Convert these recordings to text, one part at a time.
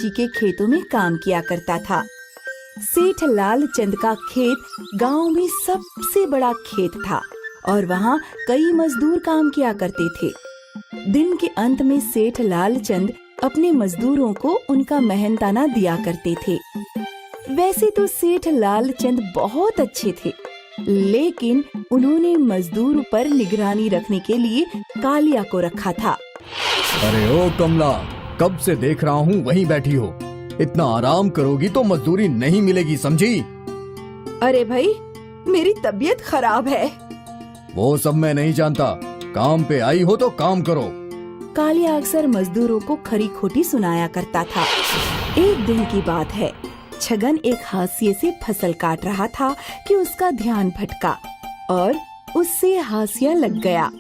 जी के खेतों में काम किया करता था। सेठ लालचंद का खेत गांव में सबसे बड़ा खेत था और वहाँ कई मजदूर काम किया करते थे। दिन के अंत में सेठ लालचंद अपने मजदूरों को उनका मेहनताना दिया करते थे। वैसे तो सेठ लालचंद बहुत अच्छे थे, लेकिन उन्होंने मजदूर पर निगरानी रखने के लिए कालिया को रखा था। अरे ओ कमला, कब से देख रहा हूँ वहीं बैठी हो। इतना आराम करोगी तो मजदूरी नहीं मिलेगी, समझी? अरे भाई, मेरी तबीयत खराब है। वो सब मैं नहीं जानता, काम पे आई हो तो काम करो। कालिया अक्सर मजदूरों को खरी खोटी सुनाया करता था। एक दिन की बात है, छगन एक हाशिए से फसल काट रहा था कि उसका ध्यान भटका और उससे हाशिया लग गया।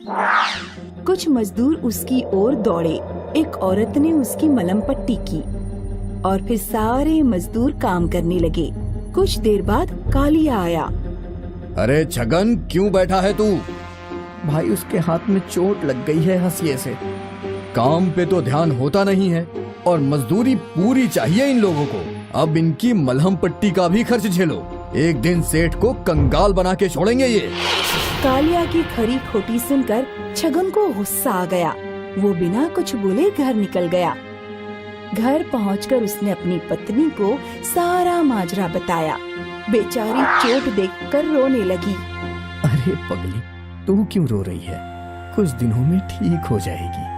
कुछ मजदूर उसकी ओर दौड़े। एक औरत ने उसकी मलहम पट्टी की और फिर सारे मजदूर काम करने लगे। कुछ देर बाद कालिया आया। अरे छगन, क्यों बैठा है तू? भाई, उसके हाथ में चोट लग गई है हाशिए से। काम पे तो ध्यान होता नहीं है और मजदूरी पूरी चाहिए इन लोगों को। अब इनकी मलहम पट्टी का भी खर्च झेलो। एक दिन सेठ को कंगाल बना के छोड़ेंगे ये। कालिया की खरी खोटी सुनकर छगन को गुस्सा आ गया। वो बिना कुछ बोले घर निकल गया। घर पहुंचकर उसने अपनी पत्नी को सारा माजरा बताया। बेचारी चोट देखकर रोने लगी। अरे पगली, तू क्यों रो रही है? कुछ दिनों में ठीक हो जाएगी।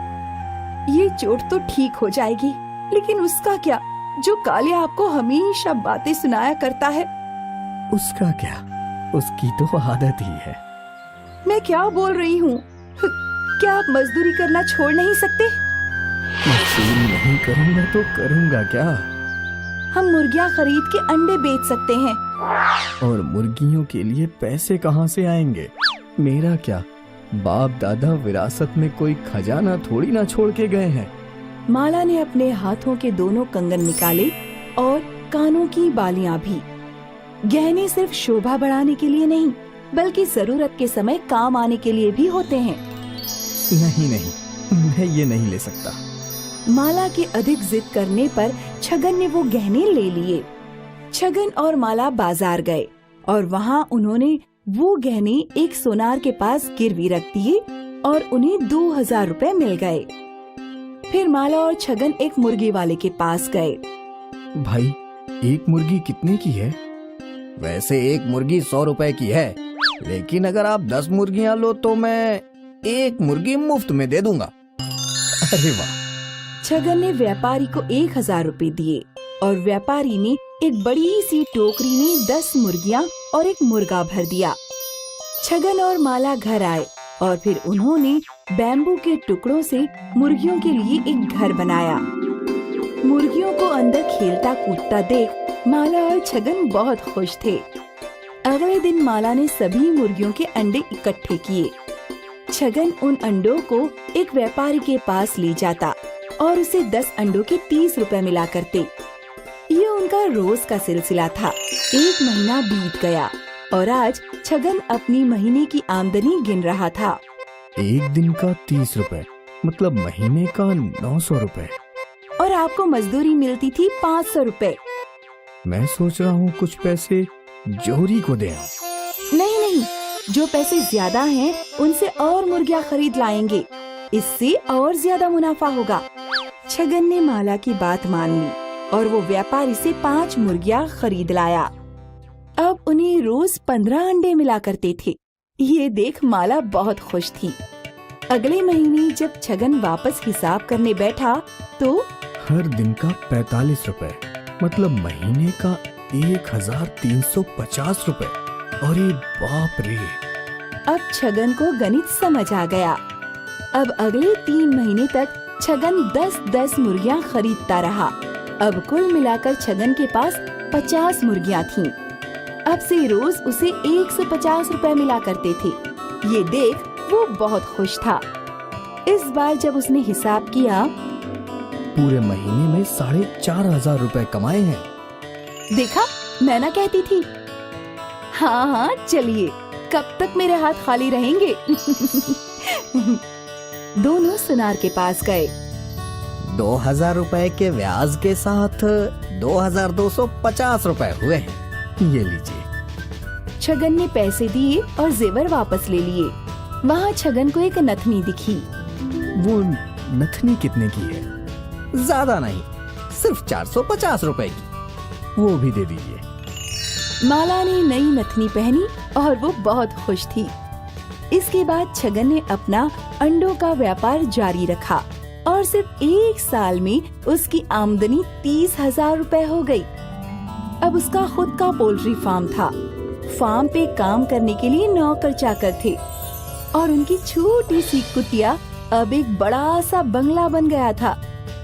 ये चोट तो ठीक हो जाएगी, लेकिन उसका क्या जो कालिया आपको हमेशा बातें सुनाया करता है? उसका क्या, उसकी तो आदत ही है। मैं क्या बोल रही हूँ? क्या आप मजदूरी करना छोड़ नहीं सकते? मजदूरी नहीं करूँगा तो करूँगा क्या? हम मुर्गियाँ खरीद के अंडे बेच सकते हैं। और मुर्गियों के लिए पैसे कहाँ से आएंगे? मेरा क्या, बाप दादा विरासत में कोई खजाना थोड़ी ना छोड़ के गए हैं। माला ने अपने हाथों के दोनों कंगन निकाले और कानों की बालियां भी। गहने सिर्फ शोभा बढ़ाने के लिए नहीं, बल्कि जरूरत के समय काम आने के लिए भी होते हैं। नहीं नहीं, मैं ये नहीं ले सकता। माला की अधिक जिद करने पर छगन ने वो गहने ले लिए। छगन और माला बाजार गए और वहाँ उन्होंने वो गहने एक सोनार के पास गिरवी रख दिए और उन्हें 2000 रुपए मिल गए। फिर माला और छगन एक मुर्गी वाले के पास गए। भाई, एक मुर्गी कितने की है? वैसे एक मुर्गी 100 रुपए की है, लेकिन अगर आप 10 मुर्गियाँ लो तो मैं एक मुर्गी मुफ्त में दे दूंगा। अरे वाह! छगन ने व्यापारी को 1000 रुपए दिए और व्यापारी ने एक बड़ी सी टोकरी में 10 मुर्गियाँ और एक मुर्गा भर दिया। छगन और माला घर आए और फिर उन्होंने बैम्बू के टुकड़ों से मुर्गियों के लिए एक घर बनाया। मुर्गियों को अंदर खेलता कूदता देख माला और छगन बहुत खुश थे। अगले दिन माला ने सभी मुर्गियों के अंडे इकट्ठे किए। छगन उन अंडों को एक व्यापारी के पास ले जाता और उसे 10 अंडों के 30 रुपए मिला करते। ये उनका रोज का सिलसिला था। एक महीना बीत गया और आज छगन अपनी महीने की आमदनी गिन रहा था। एक दिन का 30 रुपए, मतलब महीने का 900 रुपए। और आपको मजदूरी मिलती थी 500 रुपए। मैं सोच रहा हूँ कुछ पैसे जोहरी को दे आऊं। नहीं नहीं, जो पैसे ज्यादा हैं उनसे और मुर्गियाँ खरीद लाएंगे, इससे और ज्यादा मुनाफा होगा। छगन ने माला की बात मान ली और वो व्यापारी से 5 मुर्गियाँ खरीद लाया। अब उन्हें रोज 15 अंडे मिला करते थे। ये देख माला बहुत खुश थी। अगले महीने जब छगन वापस हिसाब करने बैठा तो हर दिन का 45 रुपए, मतलब महीने का 1350 रुपए। अरे बाप रे! अब छगन को गणित समझ आ गया। अब अगले 3 महीने तक छगन 10-10 मुर्गियाँ खरीदता रहा। अब कुल मिलाकर छगन के पास 50 मुर्गियाँ थीं। अब से रोज उसे 150 रुपए मिला करते थे। ये देख वो बहुत खुश था। इस बार जब उसने हिसाब किया, पूरे महीने में 4500 रुपए कमाए हैं। देखा, मैं ना कहती थी। हाँ हाँ, चलिए, कब तक मेरे हाथ खाली रहेंगे? दोनों सुनार के पास गए। 2,000 रुपए के ब्याज के साथ 2,250 रुपए हुए हैं। ये लीजिए। छगन ने पैसे दिए और जेवर वापस ले लिए। वहाँ छगन को एक नथनी दिखी। वो नथनी कितने की है? ज्यादा नहीं, सिर्फ 450 रुपए की। वो भी दे दीजिए। माला ने नई नथनी पहनी और वो बहुत खुश थी। इसके बाद छगन ने अपना अंडों का व्यापार जारी रखा और सिर्फ 1 साल में उसकी आमदनी 30,000 रुपए हो गई। अब उसका खुद का पोल्ट्री फार्म था। फार्म पे काम करने के लिए नौकर चाकर थे और उनकी छोटी सी कुटिया अब एक बड़ा सा बंगला बन गया था।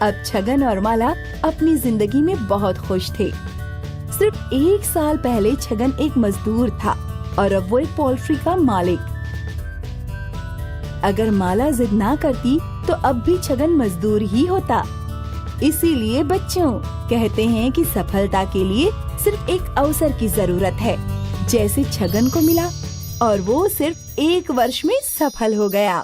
अब छगन और माला अपनी जिंदगी में बहुत खुश थे। सिर्फ 1 साल पहले छगन एक मजदूर था और अब वो एक पोल्ट्री का मालिक। अगर माला जिद ना करती तो अब भी छगन मजदूर ही होता। इसीलिए बच्चों, कहते हैं कि सफलता के लिए सिर्फ एक अवसर की जरूरत है, जैसे छगन को मिला और वो सिर्फ 1 वर्ष में सफल हो गया।